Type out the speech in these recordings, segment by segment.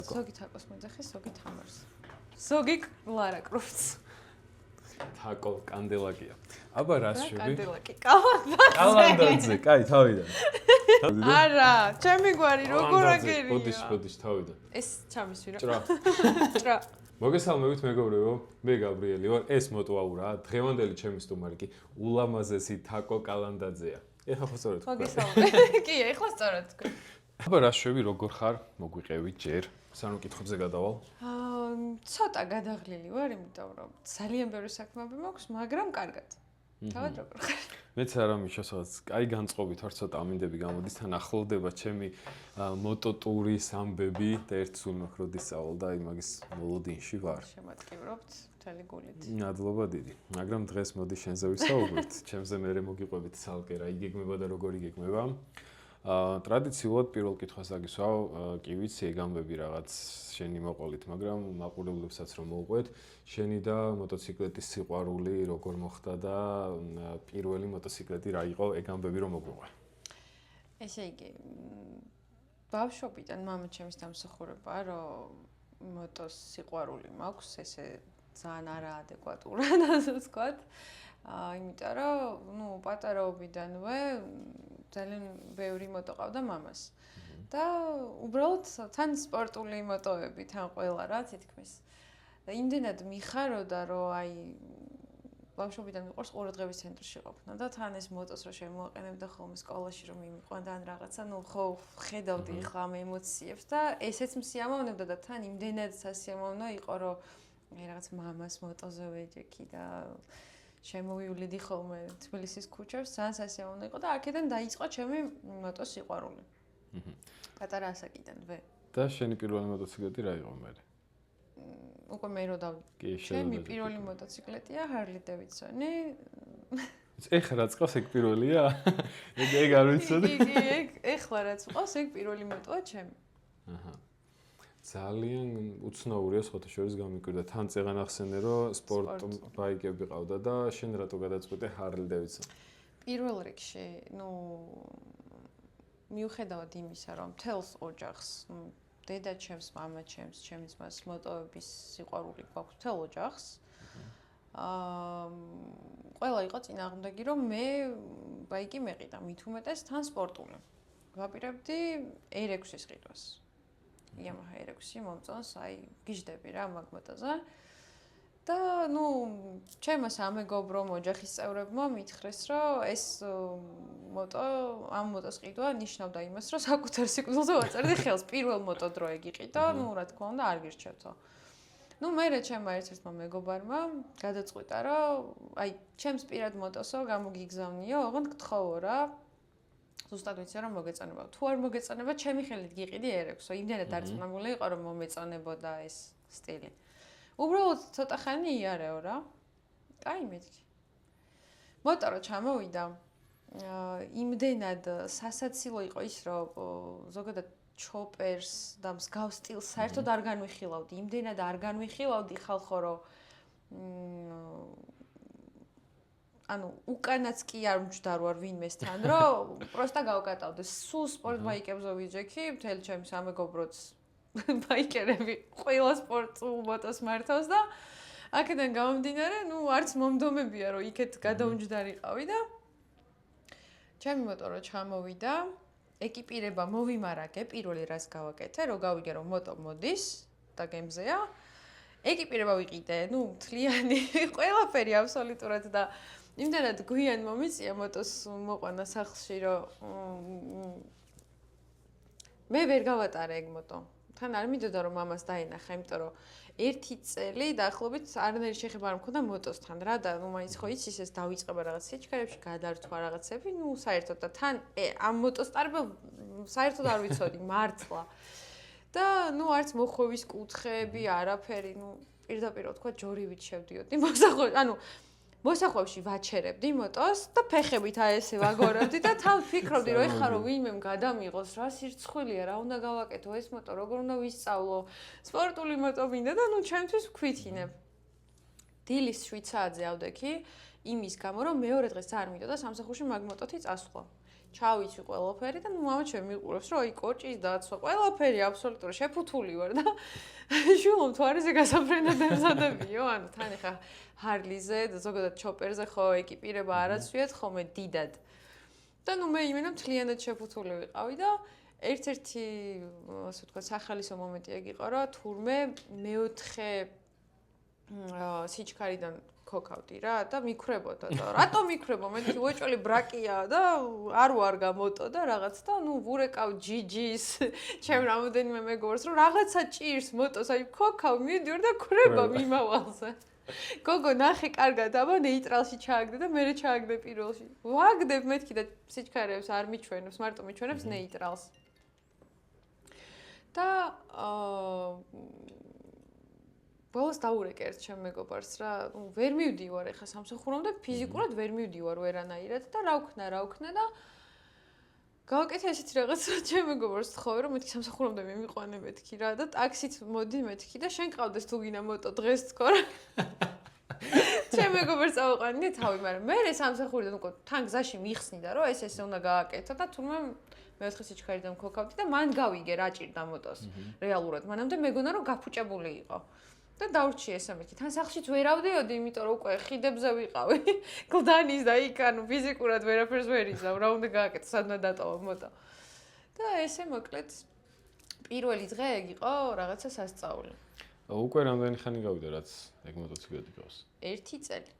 ზოგი თაკოს მოძახის, ზოგი თამარს. ზოგი ლარა კრუფts. თაკო კანდელაკია. აბა რა შვები? კანდელაკი. კალანდაძე. კაი, თავიდან. არა, ჩემი გვარი როგორ აგერია? ბოდიშ თავიდან. ეს ჩამისვირო. ჭრა. მოგესალმებით მეგობრებო, მე გაბრიელი ვარ, ეს მოტუაურაა, დღევანდელი ჩემი სტუმარი კი ულამაზესი თაკო კალანდაძეა. ეხლა ხო სწორად თქვა. მოგესალმებით. კი, ეხლა სწორად თქვა. აბა რა შვები, როგორ ხარ? მოგვიყევი ჯერ. სანუ კითხებზე გადავალ. ცოტა გადაღლილი ვარ, იმიტომ რომ ძალიან ბევრი საქმეები მაქვს, მაგრამ კარგად. თავად როგორ ხარ? მეც არა მიშა, სადაც კაი განწყობით ვარ, ცოტა ამინდები გამოდის, თან ახლოვდება ჩემი მოტოტურის ამბები და ერთ სულ მოხროდის სწავლ და იმაგის მოლოდინში ვარ. შემატკივრობთ მთელი გულით. მადლობა დიდი. მაგრამ დღეს მოდი შენზე ვისაუბროთ. ჩემზე მე მოგიყვებით ცალკე რა იგეგმება და როგორ იგეგმება. ტრადიციულად პირველ კითხვას აგისვავ, კი ვიცი, ეგ ამბები რაღაც შენი მოყოლით, მაგრამ მაყურებლებსაც რომ მოვყვეთ, შენი და მოტოციკლეტის სიყვარული როგორ მოხდა და პირველი მოტოციკლეტი რა იყო, ეგ ამბები რომ მოგვიყვე. ესე იგი, ბავშვობიდან მამაჩემის დამსახურებაა, რომ მოტოს სიყვარული მაქვს, ესე ძალიან არაადეკვატურად, ასე ვთქვათ. იმიტომ რომ, პატარაობიდანვე ძალიან ბევრი მოტო ყავდა მამას. და უბრალოდ თან სპორტული მოტოები, თან ყველა რა თითქმის. და იმდენად მიხაროდა, რომ აი ბავშვობიდან მიყვარს ყურადღების ცენტრში ყოფნა და თან ეს მოტოს რომ შემოაყენებდა ხოლმე სკოლაში რომ იმიყვანდა ან რაღაცა, ხო ხედავდი ხა ამ ემოციებს და ესეც მსიამოვნებდა და თან იმდენად სასიამოვნო იყო, რომ აი რაღაც მამას მოტოზე ვეჯექი და შემოვივლიდი ხოლმე თბილისის ქუჩებს, ძალიან სასიამოვნო იყო და აქედან დაიწყო ჩემი მოტოს სიყვარული. პატარა ასაკიდანვე. და შენი პირველი მოტოციკლეტი რა იყო მე? უკვე მე რო დავდი. ჩემი პირველი მოტოციკლეტია Harley Davidson. ეხლა რაც ყავს ეგ პირველია? ეგ არ ვიცოდი. იგი ეხლა რაც ყავს ეგ პირველი მოტოა ჩემი. აჰა. ძალიან უცნაურია სხვათა შორის გამიკვირდა. თან წეღან ახსენე რომ სპორტ ბაიკები ყავდა და შენ რატო გადაწყვეტე Harley Davidson? პირველ რიგში, მიუხედავად იმისა, რომ მთელს ოჯახს, დედა ჩემს, მამა ჩემს, ჩემი ძმას მოტოების სიყვარული გვაქვს მთელ ოჯახს. ყველა იყო წინააღმდეგი, რომ მე ბაიკი მეყიდა, მით უმეტეს თან სპორტული. ვაპირებდი R6-ის ყიდვას. Yamaha R6 მომწონს, აი გიждები რა მაგ მოტოზე. და ჩემმა სამეგობრო ოჯახის წევრებმა მითხრეს, რომ ეს მოტო, ამ მოტოს ყიდვა ნიშნავდა იმას, რომ საკუთარ სიკვდილზე ვაწერდი ხელს. პირველ მოტო დრო ეგიყიდა, რა თქმა უნდა, არ გირჩევთო. მერე ჩემმა ერთ-ერთმა მეგობარმა გადაწყვიტა, რომ აი ჩემს პირად მოტოსო გამოგიგზავნიო, ოღონდ გთხოვო რა. ზუსტად ვიცი რომ მოგეწონება. თუ არ მოგეწონება, ჩემი ხელით გიყიდი R6-ო. იმდენად დარწმუნებული იყო, რომ მომეწონებოდა ეს სტილი. უბრალოდ ცოტა ხანი იარეო რა. კაი მეთქი. მოტო რო ჩამოვიდა, იმდენად სასაცილო იყო ის, რომ ზოგადად ჩოპერს და მსგავს სტილს საერთოდ არ განვიხილავდი. იმდენად არ განვიხილავდი ხალხო, რომ უკანაც კი არ მჯდარვარ ვინმესთან, რომ პროსტა გავკატავდი. სულ სპორტ ბაიკებზე ვიჯექი, მთელი ჩემი სამეგობროც ბაიკერები ყველა სპორტულ მოტოს მართავს და აქედან გამომდინარე, არც მომდომებია, რომ იქეთ გადაუმჯდარიყავი და ჩემი მოტო რო ჩამოვიდა, ეკიპირება მოვიმარაგე, პირველი რას გავაკეთე, რომ გავიგე რომ მოტო მოდის და გემზეა. ეკიპირება ვიყიდე, მთლიანი ყველაფერი აბსოლუტურად და იმდენად გვიან მომიწია მოტოს მოყვანა სახლში, რომ მე ვერ გავატარე ეგ მოტო. თან არ მინდოდა რომ მამას დაენახა, იმიტომ რომ ერთი წელი დაახლოებით არანაირი შეხება არ მქონდა მოტოსთან რა და მაინც ხო იცის ეს დავიწყება რაღაც სიჩქარეებში, გადართვა რაღაცები, საერთოდ და თან ამ მოტოს ტარება საერთოდ არ ვიცოდი მართლა. და არც მოხვევის კუთხეები, არაფერი, პირდაპირ ვთქვა, ჯორივით შევდიოდი მოსახვევში ვაჩერებდი მოტოს და ფეხებით ესე ვაგორებდი და თან ფიქრობდი, რომ ეხლა რომ ვინმემ გადამიღოს, რა სირცხვილია, რა უნდა გავაკეთო ეს მოტო, როგორ უნდა ვისწავლო, სპორტული მოტო მინდა და ჩემთვის ვქვითინებ. დილის 7 საათზე ავდექი, იმის გამო, რომ მეორე დღეს არ მინდოდა სამსახურში მაგ მოტოთი წასვლა. ჩავიცვი ყველაფერი და ნუ მამა ჩემი მიყურებს, რომ აი კოჭის დაცვა, ყველაფერი აბსოლუტურად შეფუთული ვარ და შულობ თუ არის გასაფრენად ემზადებიო, ანუ თან ხა ჰარლიზე და ზოგადად ჩოპერზე ხო ეკიპირება არაცვიათ ხოლმე დიდად. და ნუ მე იმენა მთლიანად შეფუთული ვიყავი და ერთ-ერთი ასე ვთქვათ სახალისო მომენტი ეგ იყო, რომ თურმე მეოთხე სიჩქარიდან ქოქავდი რა და მიქრებოდა და რატომ მიქრებო მეთქი უეჭველი ბრაკია და არ ვარ გამოტო და რაღაც და ნუ ვურეკავ ჯიჯის ჩემ რამოდენიმე მეგობრს რომ რაღაცა ჭირს მოტოს აი ქოქავ მივიდივარ და ქრება მიმავალზე გოგო ნახე კარგად აბა ნეიტრალში ჩააგდე და მე ჩააგდე პირველში ვაგდებ მეთქი და სიჩქარეებს არ მიჩვენებს მარტო მიჩვენებს ნეიტრალს და ბოლოს დაურეკე ერთ ჩემ მეგობარს რა, ვერ მივდივარ ეხა სამსახურამდე, ფიზიკურად ვერ მივდივარ ვერანაირად და რა ვქნა და გავაკეთე ესეთი რაღაც ჩემ მეგობარს თხოვე რომ მეთქი სამსახურამდე მიმიყვანე მეთქი რა და ტაქსით მოდი მეთქი და შენ ყავდეს თუ გინდა მოტო დღეს თქო რა. ჩემ მეგობარს წავიყვანე თავი, მაგრამ მე სამსახურიდან უკვე თან გზაში მიხსნიდა რომ ეს უნდა გააკეთო და თურმე მეოთხე სიჩქარიდან მქოქავდი და მან გავიგე რა ჭირდა მოტოს რეალურად. მანამდე მეგონა რომ გაფუჭებული იყო. და დავრჩი ესე მეთქი. თან სახლშიც ვერ ავდიოდი, იმიტომ რომ უკვე ხიდებზე ვიყავი. გლდანის და იქ ანუ ფიზიკურად ვერაფერს ვერ იზავ, რა უნდა გააკეთო, სადმა დატოვა მოტო. და ესე მოკლედ პირველი დღე ეგ იყო რაღაცა სასწაული. უკვე რამდენი ხანი გავიდა რაც ეგ მოტოციკლი გავს? 1 წელი.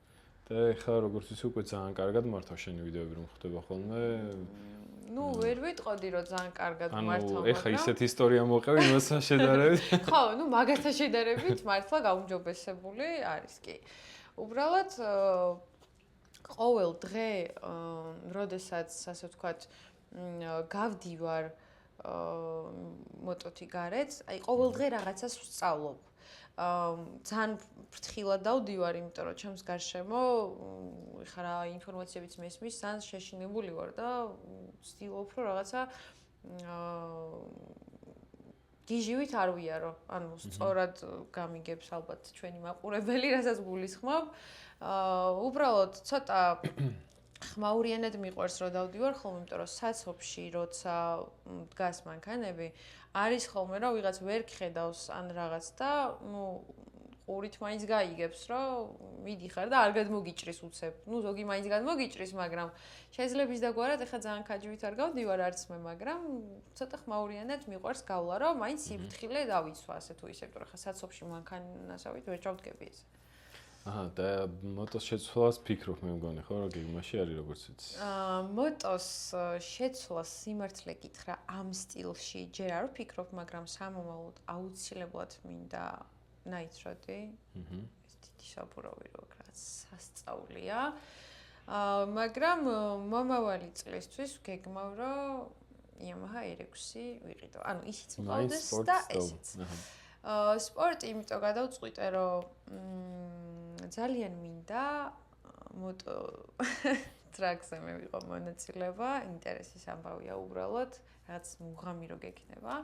და ეხლა როგორც ის უკვე ძალიან კარგად მართავ შენი ვიდეოები რომ ხდება ხოლმე. ნუ ვერ ვიტყოდი რომ ძალიან კარგად მართავ, მაგრამ ეხლა ისეთ ისტორია მოყევი იმასთან შედარებით. ხო, ნუ მაგასთან შედარებით მართლა გაუმჯობესებული არის კი. უბრალოდ ყოველ დღე, როდესაც ასე ვთქვათ, გავდივარ მოტოთი გარეთ, აი ყოველ დღე რაღაცას ვსწავლობ. ძალიან ფრთხილად დავდივარ, იმიტომ რომ ჩემს გარშემო ხა რა ინფორმაციებიც მესმის, ძალიან შეშინებული ვარ და ვცდილობ რომ რაღაცა გიჟივით არ ვიარო. ანუ სწორად გამიგებს ალბათ ჩვენი მაყურებელი, რასაც გულისხმობ. უბრალოდ ცოტა ხმაურიანად მიყვარს რომ დავდივარ ხოლმე, იმიტომ რომ საცობში როცა დგას მანქანები არის ხოლმე რომ ვიღაც ვერ გხედავს ან რაღაც და ნუ ყურით მაინც გაიგებს რომ მიდიხარ და არ გადმოგიჭრის უცებ. ნუ ზოგი მაინც გადმოგიჭრის, მაგრამ შეიძლება ის დაგვარად ეხა ძალიან ქაჯვით არ გავდივარ არც მე, მაგრამ ცოტა ხმაურიანად მიყვარს გავლა რომ მაინც სიფრთხილე დავიცვა ასე თუ ისე, იმიტომ რომ ხა საცობში მანქანასავით ვერ ჩავდგები ეს. აჰა, და მოტოს შეცვლას ფიქრობ მე მგონი ხო, რომ გეგმაში არის როგორც იცი. მოტოს შეცვლას სიმართლე გითხრა ამ სტილში ჯერ არ ვფიქრობ, მაგრამ სამომავლოდ აუცილებლად მინდა ნაიცროდი. ეს დიდი საბურავი რო რაც სასწაულია. მაგრამ მომავალი წლისთვის გეგმავ რომ Yamaha R6 ვიყიდო. ანუ ისიც მყავდეს და ესეც. სპორტი იმიტომ გადავწყვიტე რომ ძალიან მინდა მოტო ტრაკზე მე ვიყო მონაწილეობა, ინტერესის ამბავია უბრალოდ, რაც მუღამი რო გექნება.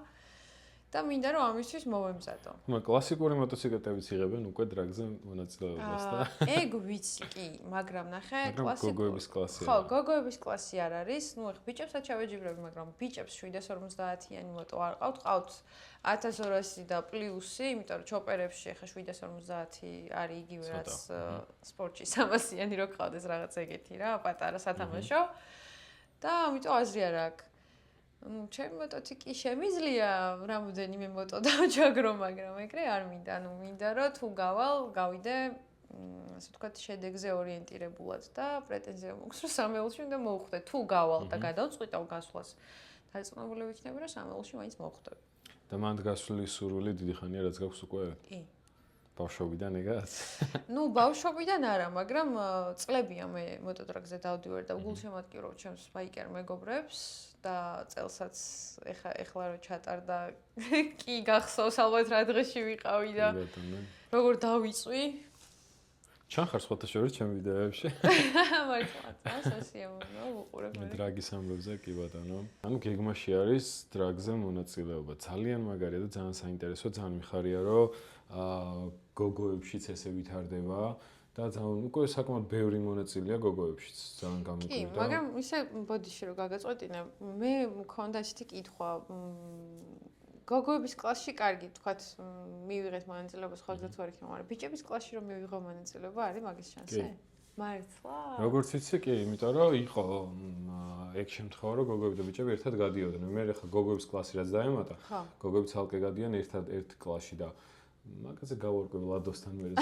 და მინდა რომ ამისთვის მოვემზადო. კლასიკური მოტოციკლეტებიც იღებენ უკვე ტრაკზე მონაწილეობას და ეგ ვიცი კი, მაგრამ ნახე გოგოების კლასი. ხო, გოგოების კლასი არ არის. ნუ ეხ ბიჭებსაც ჩავეჯიბრები, მაგრამ ბიჭებს 750-იანი მოტო არ ყავთ, ყავთ 1200 და პლუსი, იმიტომ რომ ჩოპერებში ეხა 750 არის იგივე რაც სპორტში 300-იანი რო ყავდეს რაღაც ეგეთი რა, პატარა სათამაშო. და ამიტომ აზრი არ აქვს. ჩემი მოტოთი კი შემიძლია რამოდენიმე მოტო დავჯაგრო, მაგრამ ეგრე არ მინდა. ანუ მინდა რომ თუ გავიდე, ასე ვთქვათ, შედეგზე ორიენტირებულად და პრეტენზია მაქვს რომ სამეულში უნდა მოვხვდე. თუ გავალ და გადავწყვიტავ გასვლას, დარწმუნებული ვიქნები რომ სამეულში მაინც მოვხვდები. და მანდ გასვლის სურვილი დიდი ხანია რაც გაქვს უკვე? კი. ბავშვობიდან ეგაც? ნუ ბავშვობიდან არა, მაგრამ წლებია მე მოტოტრაკზე დავდივარ და გულშემატკივრობ ჩემს ბაიკერ მეგობრებს და წელსაც ეხლა რო ჩატარდა კი გახსოვს ალბათ რა დღეში ვიყავი და როგორ დავიწვი. ჩან ხარ სხვათა შორის ჩემ ვიდეოებში? მართლა, სასიამოვნო, ვუყურებ მე. დრაგის ამბებზე კი ბატონო. ანუ გეგმაში არის დრაგზე მონაწილეობა. ძალიან მაგარია და ძალიან საინტერესო, ძალიან მიხარია, რომ გოგოებშიც ესე ვითარდება და ძალიან უკვე საკმაოდ ბევრი მონაწილეა გოგოებშიც ძალიან კი, გამოკვირდა. მაგრამ ისე ბოდიში რომ გაგაწყვეტინე, მე მქონდა ისეთი კითხვა, გოგოების კლასში კარგი, თქვათ, მივიღეთ მონაწილეობა სხვა თუ არ იქნება, მაგრამ ბიჭების კლასში რომ მივიღო მონაწილეობა, არის მაგის შანსი? მართლა? როგორც ვიცი, კი, იმიტომ რომ იყო ეგ შემთხვევა, რომ გოგოები და ბიჭები ერთად გადიოდნენ. მე ხა გოგოების კლასი რაც დაემატა, გოგოები ცალკე გადიან ერთად ერთ კლასში და მაგაზე გავარკვევ ლადოსთან მერე.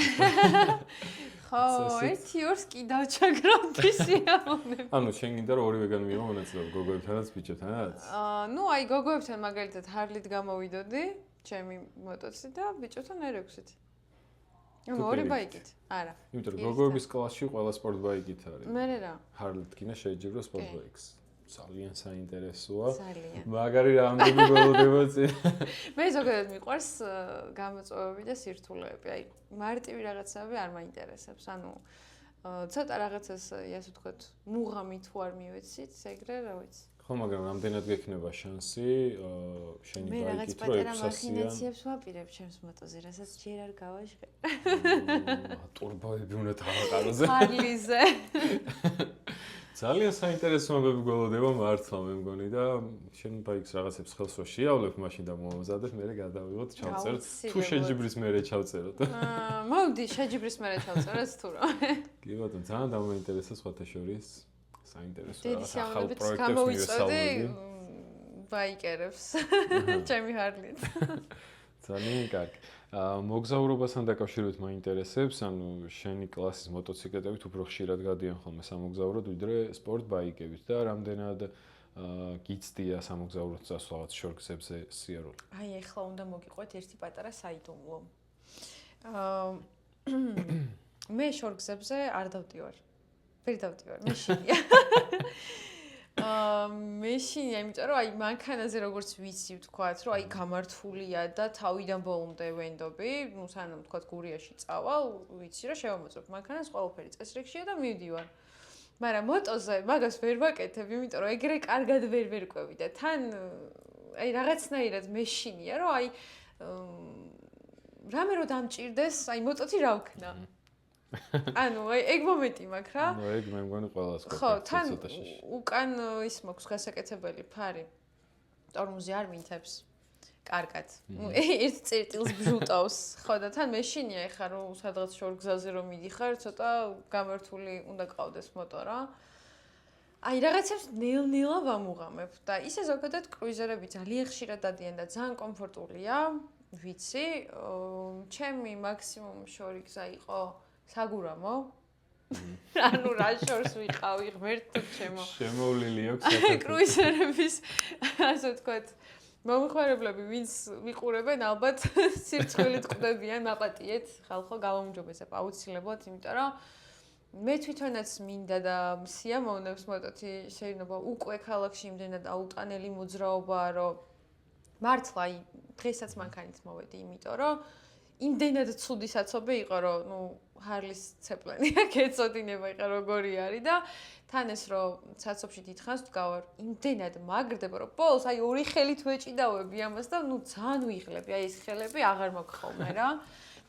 ხო, ერთი ორს კი დავჩაგრავდი სიამოვნებით. ანუ შენ გინდა რომ ორივეგან მიიღო მონაწილეობა გოგოებთანაც ბიჭებთანაც? ნუ აი გოგოებთან მაგალითად ჰარლით გამოვიდოდი, ჩემი მოტოცი და ბიჭებთან R6-ით. ანუ ორი ბაიკით. არა. იმიტომ რომ გოგოების კლასში ყველა სპორტ ბაიკით არის. მე რა. ჰარლით კიდე შეიძლება სპორტ ბაიკს. ძალიან საინტერესოა. ძალიან. მაგარი რამები გველოდება წინ. მე ზოგადად მიყვარს გამოწვევები და სირთულეები. აი, მარტივი რაღაცები არ მაინტერესებს. ანუ ცოტა რაღაცას, ასე ვთქვათ, მუღამი თუ არ მივეცით, ეგრე რა ვიცი. ხო, მაგრამ რამდენად გექნება შანსი შენი მე რაღაც ბაიკით რო პატარა ექვსასიან. მახინაციებს ვაპირებ ჩემს მოტოზე, რასაც ჯერ არ გავაჟღერ. ტურბოები უნდა თავყაროზე. ჰარლიზე. ძალიან საინტერესოებები გველოდება მართლა მე მგონი და შენ ბაიკს რაღაცებს ხელს რო შეავლებ, მაშინ და მომავზადებ, მერე გადავიღოთ, ჩავწეროთ. თუ შეჯიბრის მერე ჩავწეროთ. მოდი, შეჯიბრის მერე ჩავწეროთ თუ რა. კი ბატონო, ძალიან დამაინტერესა სხვათა შორის. საინტერესო დიდი ახალ სიამოვნებით პროექტებს გამოვიწვევდი მივესალმები. ბაიკერებს. ჩემი ჰარლით. ძალიან კარგი. მოგზაურობასთან დაკავშირებით მაინტერესებს, ანუ შენი კლასის მოტოციკლეტებით უფრო ხშირად გადიან ხოლმე სამოგზაუროდ, ვიდრე სპორტ ბაიკებით და რამდენად გიცდია სამოგზაუროდ წასვლა რაღაც შორგზებზე სიარული? აი, ეხლა უნდა მოგიყვეთ ერთი პატარა საიდუმლო. მე შორგზებზე არ დავდივარ. ვერ დავდივარ, მე შინია. მეშინია, იმიტომ რომ აი მანქანაზე როგორც ვიცი ვთქვათ, რომ აი გამართულია და თავიდან ბოლომდე ვენდობი, ну სანამ ვთქვათ გურიაში წავალ, ვიცი რომ შევამოწმებ მანქანას, ყველაფერი წესრიგშია და მივდივარ. მაგრამ მოტოზე მაგას ვერ ვაკეთებ, იმიტომ რომ ეგრე კარგად ვერ ვერკვევი და თან აი რაღაცნაირად მეშინია, რომ აი რამე რო დამჭირდეს, აი მოტოთი რა ვქნა. ანუ ეგ მომენტი მაქვს რა. ნუ ეგ მე მგონი ყველას ხო, თან უკან ის მაქვს გასაკეთებელი ფარი. ტორმუზი არ მინთებს. კარგად. ერთ წერტილს ბჟუტავს. ხო და თან მეშინია ეხა რომ სადღაც შორგზაზე რომ მიდიხარ, ცოტა გამართული უნდა ყავდეს მოტო რა. აი რაღაცებს ნელ-ნელა ვამუღამებ და ისე ზოგადად კრუიზერები ძალიან ხშირად დადიან და ძალიან კომფორტულია. ვიცი, ჩემი მაქსიმუმ შორიგზა იყო საგურამო. ანუ რა შორს ვიყავი ღმერთო ჩემო. შემოვლილი აქვს საქართველოს კრუიზერების ასე ვთქვათ, მომხმარებლები, ვინც ვიყურებენ, ალბათ სირცხვილით ყვდებიან, მაპატიეთ, ხალხო გავამჯობესებ აუცილებლად, იმიტომ რომ მე თვითონაც მინდა და სიამოვნებს მოტოთი შეიძლება უკვე ქალაქში იმდენად აუტანელი მოძრაობაა, რომ მართლა აი დღესაც მანქანით მოვედი, იმიტომ რომ იმდენად ცუდი საცობი იყო, რომ ნუ ჰარლის ცეპლენი აქ ეწოდინება იყო როგორი არის და თან ეს რომ საცობში დიდხანს ვდგავარ, იმდენად მაგრდება, რომ ბოლოს აი ორი ხელით ვეჭიდავები ამას და ნუ ძალიან ვიღლები, აი ეს ხელები აღარ მაქვს ხოლმე რა.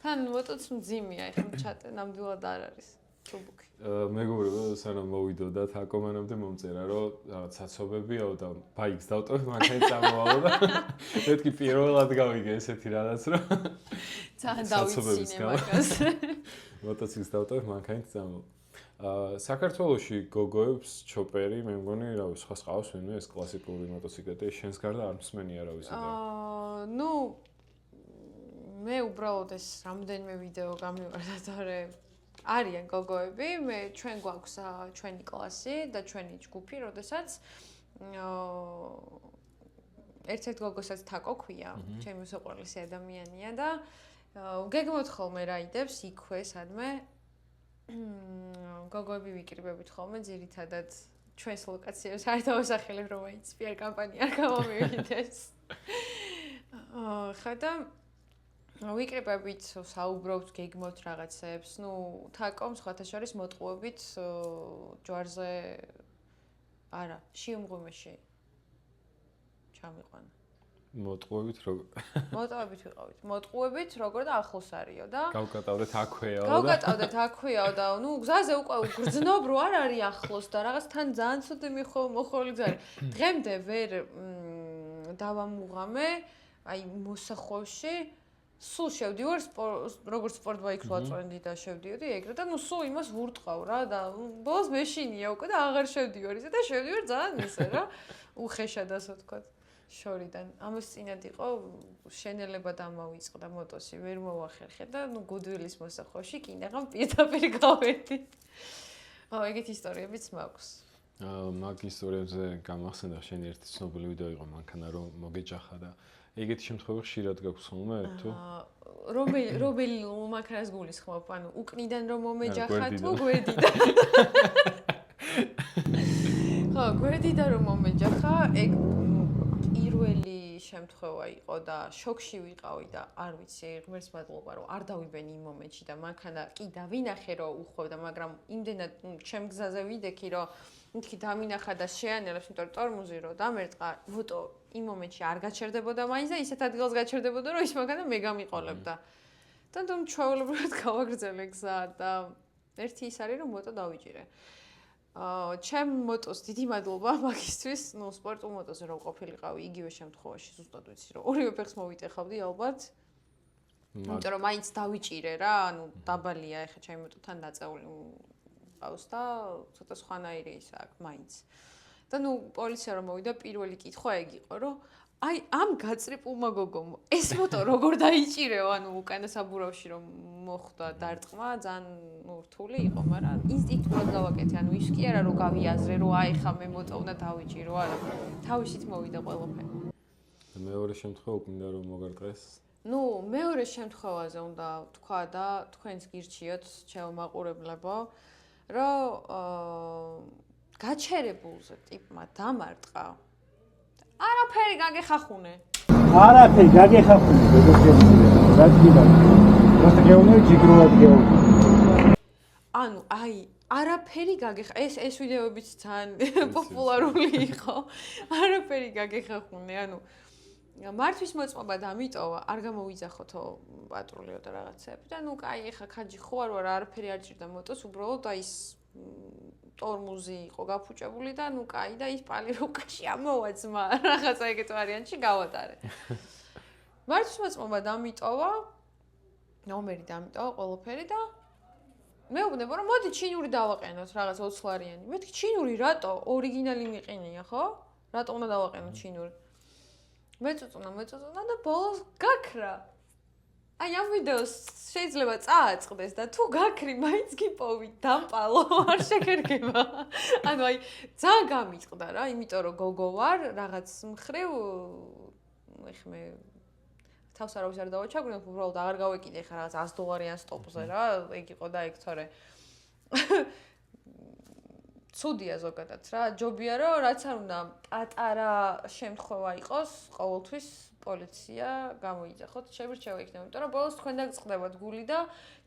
თან მოტოც მძიმეა, ეხლა ჩატე ნამდვილად არ არის. ჩუბუქი. მეგობრებო, სანამ მოვიდოდათ, აკო მანამდე მომწერა, რომ რაღაც საცობებიაო და ბაიკს დავტოვე, მანქანით წამოვალო და მეთქი პირველად გავიგე ესეთი რაღაც, რომ ძალიან დავიცინე მაგას. მოტოციკლს დავტოვე, მანქანით წამოვალო. საქართველოში გოგოებს ჩოპერი, მე მგონი, რა ვიცი, ხას ყავს ვინმე ეს კლასიკური მოტოციკლეტი, შენს გარდა არ მსმენია რა ვიცი და. ნუ მე უბრალოდ ეს რამდენიმე ვიდეო გამივარდა, თორე არიან გოგოები, მე ჩვენ გვაქვს ჩვენი კლასი და ჩვენი ჯგუფი, როდესაც ერთ-ერთ გოგოსაც თაკო ქვია, ჩემი უსაყვარლესი ადამიანია და გეგმოთ ხოლმე რაიდებს იქვე სადმე გოგოები ვიკრიბებით ხოლმე ძირითადად ჩვენს ლოკაციებს არ დავასახელებ, რომ აიც PR კამპანია არ გამომივიდეს. ხა და ვიკრიბებით, საუბრობთ, გეგმოთ რაღაცებს, ნუ თაკომ სხვათა შორის მოტყუებით ჯვარზე არა, შიომღვიმეში ჩამიყვანა. მოტყუებით როგორ მოტყუებით ვიყავით. მოტყუებით როგორ და ახლოს არისო და გავკატავდეთ აქვეაო და გავკატავდეთ აქვეაო და ნუ გზაზე უკვე გრძნობ რო არ არის ახლოს და რაღაც თან ძალიან ცუდი მოხოვილი გზარი. დღემდე ვერ დავამუღამე აი მოსახვევში სულ შევდივარ როგორც სპორტბაიკს ვაწვენდი და შევდიოდი ეგრე და ნუ სულ იმას ვურტყავ რა და ბოლოს მეშინია უკვე და აღარ შევდივარ ისე და შევდივარ ძალიან ისე რა უხეშად ასე ვთქვათ შორიდან ამას წინად იყო შენელება დამავიწყდა მოტოში ვერ მოვახერხე და ნუ გუდვილის მოსახვევში კიდევ პირდაპირ გავერდი ეგეთი ისტორიებიც მაქვს მაგ ისტორიებზე გამახსენდა შენი ერთი ცნობილი ვიდეო იყო მანქანა რომ მოგეჯახა და ეგეთი შემთხვევები ხშირად გაქვს ხოლმე თუ რომელი მანქანას გულისხმობ ანუ უკნიდან რომ მომეჯახა თუ გვერდიდან ხო გვერდიდან რომ მომეჯახა ეგ პირველი შემთხვევა იყო და შოქში ვიყავი და არ ვიცი ღმერთს მადლობა რომ არ დავიბენი იმ მომენტში და მანქანა კი დავინახე რომ უხვევდა მაგრამ იმდენად ჩემ გზაზე ვიდექი რომ მითქი დამინახა და შეანელებს იმიტომ რომ ტორმუზი რო დამერწყა მოტო იმ მომენტში არ გაჩერდებოდა მაინც და ისეთ ადგილას გაჩერდებოდა რომ ის მანქანა მე გამიყოლებდა და თუმ ჩვეულებრივად გავაგრძელე გზა და ერთი ის არის რომ მოტო დავიჭირე ჩემ მოტოს დიდი მადლობა მაგისთვის, ნუ სპორტულ მოტოზე რომ ყოფილიყავი იგივე შემთხვევაში ზუსტად ვიცი რომ ორივე ფეხს მოვიტეხავდი ალბათ. იმიტომ რომ მაინც დავიჭირე რა, ანუ დაბალია ეხა ჩემი მოტოთან დაწეული ყავს და ცოტა სხვანაირი ის აქვს მაინც. და ნუ პოლიცია რომ მოვიდა პირველი კითხვა ეგ იყო რომ აი ამ გაწრიპულმა გოგომ ეს მოტო როგორ დაიჭირეო ანუ უკანა საბურავში რომ მოხვდა დარტყმა ძალიან რთული იყო მაგრამ ინსტინქტურად გავაკეთე ანუ ის კი არა რომ გავიაზრე რომ აი ხა მე მოტო უნდა დავიჭირო არა თავისით მოვიდა ყველაფერი მეორე შემთხვევა მინდა რომ მოგარტყეს ნუ მეორე შემთხვევაზე უნდა თქვა და თქვენს გირჩიოთ ჩემო მაყურებლებო რომ გაჩერებულზე ტიპმა დამარტყა არაფერი გაგეხახუნე. არაფერი გაგეხახუნე, რა თქმა უნდა. просто გეუნე ჯიგრულად გეუნე. ანუ აი არაფერი ეს ვიდეოებიც ძალიან პოპულარული იყო. არაფერი გაგეხახუნე, ანუ მართვის მოწმობა დამიტოვა, არ გამოვიძახოთო პატრულიო და რაღაცები და ნუ კაი ეხა ხაჯი ხო არ არაფერი არ ჭირდა მოტოს, უბრალოდ აი ის ტორმუზი იყო გაფუჭებული და ნუ კაი და ის პალი რუკაში ამოვაძმა რაღაცა ეგეთ ვარიანტში გავატარე. მართვის მოწმობა დამიტოვა, ნომერი დამიტოვა ყველაფერი და მეუბნება რომ მოდი ჩინური დავაყენოთ რაღაც 20 ლარიანი. მეთქი ჩინური რატო? ორიგინალი მიყენია, ხო? რატო უნდა დავაყენოთ ჩინური? მეწუწუნა და ბოლოს გაქრა. აი ამ ვიდეოს შეიძლება წააწყდეს და თუ გაქრი მაინც გიპოვით დამპალო არ შეგერგება. ანუ აი ძალიან გამიწყდა რა, იმიტომ რომ გოგო ვარ რაღაც მხრივ ეხ მე თავს არავის არ დავაჩაგვრინებ, უბრალოდ აღარ გავეკიდე ხა რაღაც 100 დოლარიან სტოპზე რა, ეგ იყო და ეგ თორე ცუდია ზოგადად რა, ჯობია რომ რაც არ უნდა პატარა შემთხვევა იყოს, ყოველთვის პოლიცია გამოიძახოთ, შებრჩევა იქნება, იმიტომ რომ ბოლოს თქვენ დაგწყდებათ გული და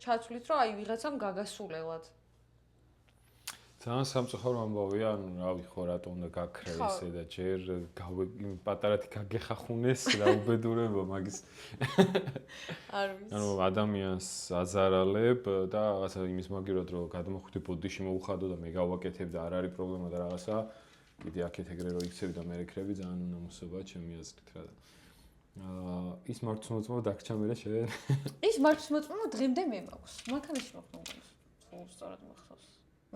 ჩათვლით რომ აი ვიღაცამ გაგასულელად. ძალიან სამწუხარო ამბავია, ანუ რავი ხო რატო უნდა გაქრა ესე და ჯერ პატარათი გაგეხახუნეს რა უბედურება მაგის. არ ვიცი. ანუ ადამიანს აზარალებ და რაღაცა იმის მაგირად რომ გადმოხვიდე ბოდიში მოუხადო და მე გავაკეთებ და არ არის პრობლემა და რაღაცა კიდე აქეთ ეგრე რო იქცევი და მე რეკრები ძალიან უნამოსობაა ჩემი აზრით რა. ის მართვის მოწმობა დაგჭა მე რა შენ. ის მართვის მოწმობა დღემდე მე მაქვს. მანქანაში მოხდა. სწორად მახსოვს.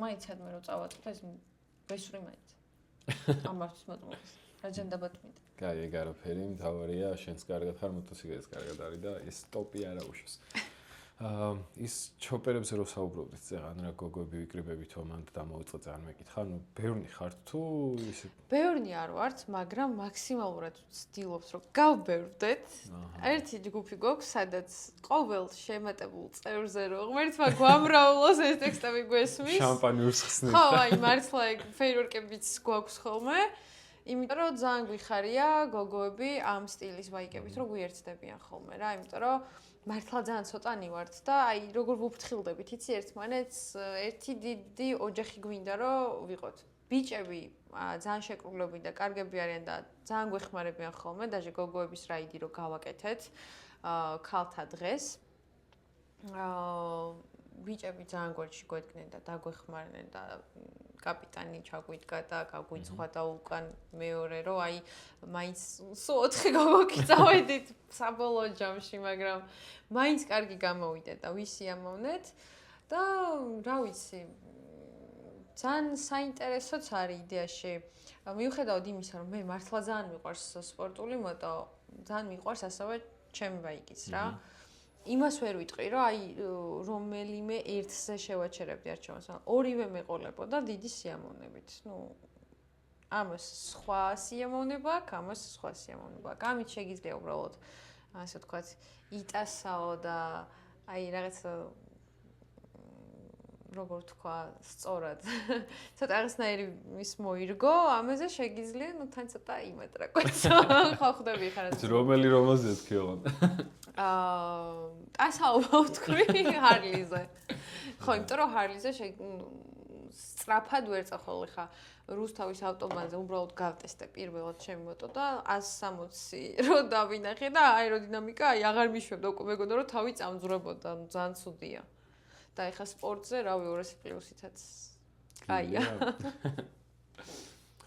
მაინც ადმე რომ წავაწყდა ეს ბესური მაინც. ამ მართვის მოწმობას. რაჯანდაბათ მინდა. კაი, ეგ არაფერი, მთავარია, შენს კარგად ხარ, მოტოციკლის კარგად არის და ეს ტოპი არა უშოს. ის ჩოპერებზე რო საუბრობდით წეგან რა გოგოები ვიკრიბებით მან დამოიწყე ძალიან მეკითხა, ნუ ბევრნი ხართ თუ ისე? ბევრნი არ ვართ, მაგრამ მაქსიმალურად ვცდილობთ რომ გავბევრდეთ. ერთი ჯგუფი გვაქვს, სადაც ყოველ შემატებულ წევრზე რო ღმერთმა გვამრავლოს ეს ტექსტები გვესმის. შამპანი უსხსნით. ხო, აი მართლა ეგ ფეირვერკებიც გვაქვს ხოლმე. იმიტომ რომ ძალიან გვიხარია გოგოები ამ სტილის ბაიკებით რო გვიერთდებიან ხოლმე რა, იმიტომ რომ მართლა ძალიან ცოტანი ვართ და აი როგორ ვუფრთხილდებით, იცი ერთმანეთს, ერთი დიდი ოჯახი გვინდა რომ ვიყოთ. ბიჭები ძალიან შეკრულებული და კარგები არიან და ძალიან გვეხმარებიან ხოლმე, даже გოგოების რაიდი რო გავაკეთეთ ქალთა დღეს. ბიჭები ძალიან გვერდში გვედგნენ და დაგვეხმარნენ და კაპიტანი ჩაგვიდგა და გაგვიცხვა და უკან მეორე რომ აი მაინც სულ 4 გოგოქი წავედით საბოლოო ჯამში, მაგრამ მაინც კარგი გამოვიდა და ვისიამოვნეთ და რა ვიცი ძალიან საინტერესოც არის იდეაში. მიუხედავად იმისა, რომ მე მართლა ძალიან მიყვარს სპორტული მოტო, ძალიან მიყვარს ასევე ჩემი ბაიკიც რა. იმას ვერ ვიტყვი, რომ აი რომელიმე ერთზე შევაჩერებდი არჩევანს, ორივე მეყოლებოდა დიდი სიამოვნებით. ამას სხვა სიამოვნება აქვს, ამას სხვა სიამოვნება აქვს. ამით შეგიძლია უბრალოდ ასე ვთქვათ, იტასაო და აი რაღაცა როგორ თქვა, სწორად. ცოტა აღსნაირი ის მოირგო, ამაზე შეგიძლია, თან ცოტა იმეტრაკოც. ხო ხვდები ხარ. რომელი რომელზე თქვი ოღონდ? ტასაობა ვთქვი ჰარლიზე. ხო, იმიტომ რომ ჰარლიზე სწრაფად ვერ წახვალ ხა რუსთავის ავტობანზე უბრალოდ გავტესტე პირველად ჩემი მოტო და 160 რო დავინახე და აეროდინამიკა აი აღარ მიშვებდა, უკვე მეგონა რომ თავი წამძვრებოდა, ძალიან ცუდია. და ეხა სპორტზე, რავი 200+-ითაც კაია.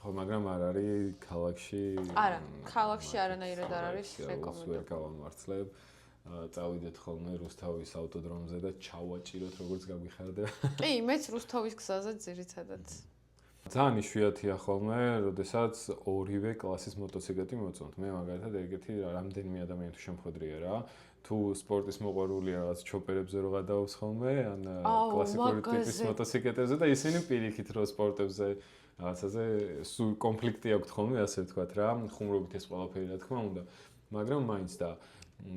ხო, მაგრამ არ არის ქალაქში. არა, ქალაქში არანაირად არ არის რეკომენდებული. ვერ გავამართლებ. წავიდეთ ხოლმე რუსთავის ავტოდრომზე და ჩავაჭიროთ როგორც გაგვიხარდება. კი, მეც რუსთავის გზაზე ძირითადად. ძალიან იშვიათია ხოლმე, როდესაც ორივე კლასის მოტოციკლეტი მოწონთ. მე მაგალითად ეგეთი რამდენიმე ადამიანი თუ შემხვედრია რა. თუ სპორტის მოყვარული რაღაც ჩოპერებზე რო გადაობს ხოლმე, ან კლასიკური ტიპის მოტოციკლეტებზე და ისინი პირიქით რო სპორტებზე რაღაცაზე სულ კონფლიქტი აქვს ხოლმე, ასე ვთქვათ რა, ხუმრობით ეს ყველაფერი რა თქმა უნდა, მაგრამ მაინც და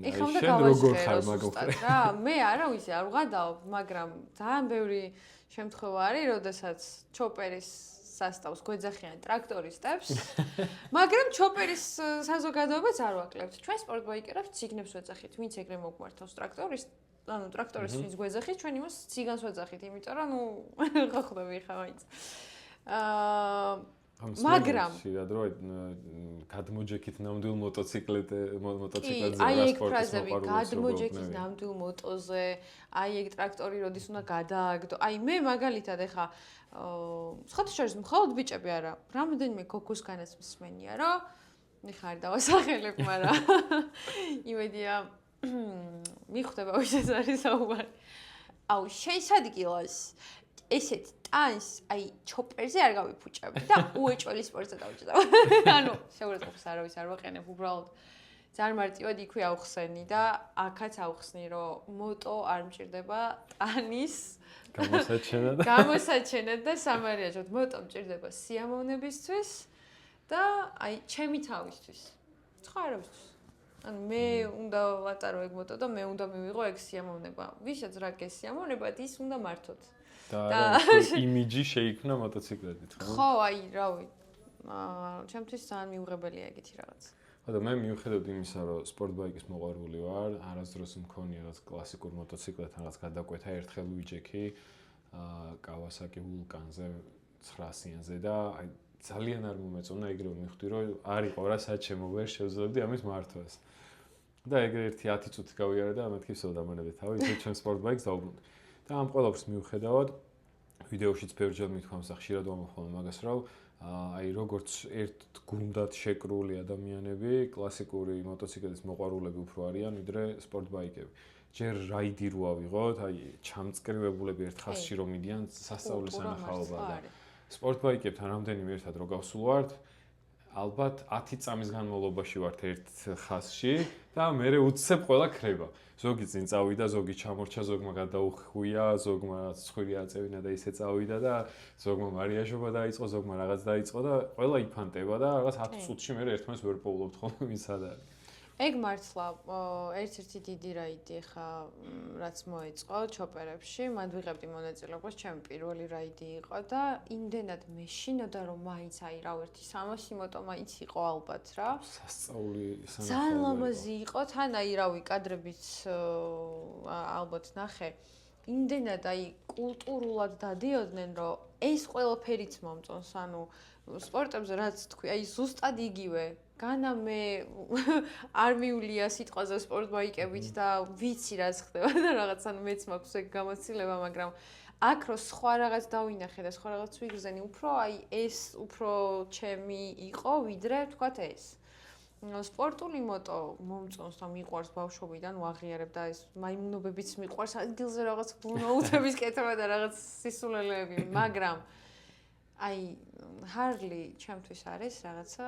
შენ როგორ ხარ მაგოხრე რა, მე არავისი არ ვღადავ, მაგრამ ძალიან ბევრი შემთხვევა არის, როდესაც ჩოპერის სასტავს გვეძახიან ტრაქტორისტებს, მაგრამ ჩოპერის საზოგადოებაც არ ვაკლებთ. ჩვენ სპორტბაიკერებს ციგნებს ვეძახით, ვინც ეგრე მოგმართავს ტრაქტორისტს ვინც გვეძახით, ჩვენ იმას ციგანს ვეძახით, იმიტომ რომ ხო ხვდები ხა მაინც. მაგრამ შეიძლება რომ გადმოჯექით ნამდვილ მოტოციკლებზე აი ეგ ფრაზები გადმოჯექით ნამდვილ მოტოზე, აი ეგ ტრაქტორი როდის უნდა გადააგდო. აი მე მაგალითად ეხა სხვათა შორის მხოლოდ ბიჭები არა, რამდენიმე გოგოსგანაც მსმენია, რომ ეხა არ დავასახელებ, მაგრამ იმედია მიხვდება ვისაც არის საუბარი. აუ შეისადგილოს ესეთ ტანს აი ჩოპერზე არ გავიფუჭები და უეჭველი სპორტზე დავჭდა. ანუ შეურაცხყოფს არავის არ ვაყენებ, უბრალოდ ძალიან მარტივად იქვე ავხსენი და აქაც ავხსნი, რომ მოტო არ მჭირდება ტანის გამოსაჩენად და სამარიაჟოდ. მოტო მჭირდება სიამოვნებისთვის და აი ჩემი თავისთვის. სხვა არავისთვის. ანუ მე უნდა ვატარო ეგ მოტო და მე უნდა მივიღო ეგ სიამოვნება. ვისაც რა გესიამოვნებათ, ის უნდა მართოთ. და იმიჯი შეიქმნა მოტოციკლეტით, ხო? ხო, აი, რავი. ჩემთვის ძალიან მიუღებელია ეგეთი რაღაც. ხო და მე მიუხედავად იმისა, რომ სპორტბაიკის მოყვარული ვარ, არასდროს მქონია რაღაც კლასიკურ მოტოციკლეტთან რაღაც გადაკვეთა, ერთხელ ვიჯექი Kawasaki Vulcan-ზე 900-იანზე და აი ძალიან არ მომეწონა ეგრე მივხვდი, რომ არ იყო რა საჩემო ვერ შევძლებდი ამის მართვას. და ეგრე ერთი 10 წუთი გავიარე და მეთქი ვსო დამანებე თავი, ისე ჩემ სპორტბაიკს დავუბრუნდი. და ამ ყველაფერს მიუხედავად ვიდეოშიც ბევრჯერ მithქვამს და ხშირად ვამოხმობ მაგას, რომ აი როგორც ერთ გუნდად შეკრული ადამიანები, კლასიკური მოტოციკლეთის მოყვარულები უფრო არიან, ვიდრე სპორტბაიკები. ჯერ რაიდი რო ავიღოთ, აი ჩამწკრივებულები ერთ ხაზში რომ მიდიან სასწაულის ანახაობა და სპორტბაიკებთან რამდენიმე ერთად რო გავსულვართ, ალბათ 10 წამის განმავლობაში ვართ ერთ ხაზში და მე უცებ ყველა ქრება. ზოგი წინ წავიდა, ზოგი ჩამორჩა, ზოგმა გადაუხვია, ზოგმა ცხვირი აწევინა და ისე წავიდა და ზოგმა მარიაჟობა დაიწყო, ზოგმა რაღაც დაიწყო და ყველა იფანტება და რაღაც 10 წუთში მე ერთმანეთს ვერ პოულობთ ხოლმე ვის არ არის. ეგ მართლა ერთ-ერთი დიდი რაიდი ხა რაც მოეწყო ჩოპერებში, მან ვიღებდი მონაწილეობას, ჩემი პირველი რაიდი იყო და იმდენად მეშინოდა რომ მაინც აი რა ერთი 300 მოტო მაინც იყო ალბათ რა. სასწაული ძალიან ლამაზი იყო, თან აი რავი კადრებიც ალბათ ნახე. იმდენად აი კულტურულად დადიოდნენ, რომ ეს ყველაფერიც მომწონს, ანუ სპორტებზე რაც თქვი, აი ზუსტად იგივე. განა მე არ მივლია სიტყვაზე სპორტ ბაიკებით და ვიცი რაც ხდება და რაღაც ანუ მეც მაქვს ეგ გამოცდილება, მაგრამ აქ რო სხვა რაღაც დავინახე და სხვა რაღაც ვიგრძენი, უფრო აი ეს უფრო ჩემი იყო, ვიდრე ვთქვათ ეს. სპორტული მოტო მომწონს და მიყვარს ბავშვობიდან ვაღიარებ და ეს მაიმუნობებიც მიყვარს ადგილზე რაღაც ბუნოუთების კეთება და რაღაც სისულელეები, მაგრამ აი ჰარლი ჩემთვის არის რაღაცა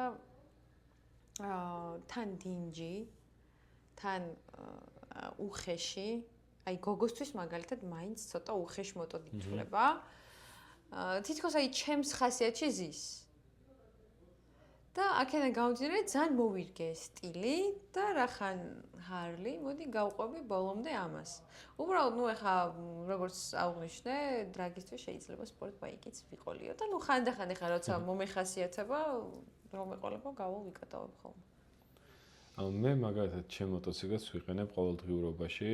თან დინჯი, თან უხეში, აი გოგოსთვის მაგალითად მაინც ცოტა უხეში მოტოდი ითვლება. თითქოს აი ჩემს ხასიათში ზის. და აქედან გამომდინარე ძალიან მოვირგე სტილი და რახან ჰარლი, მოდი გავყვები ბოლომდე ამას. უბრალოდ ნუ ეხა როგორც აღვნიშნე, დრაგისთვის შეიძლება სპორტ ბაიკიც ვიყოლიო და ნუ ხანდახან ეხა როცა მომეხასიათება, რომ ეყოლებო გავალ ვიკატავებ ხოლმე. მე მაგალითად ჩემ მოტოციკლს ვიყენებ ყოველდღიურობაში.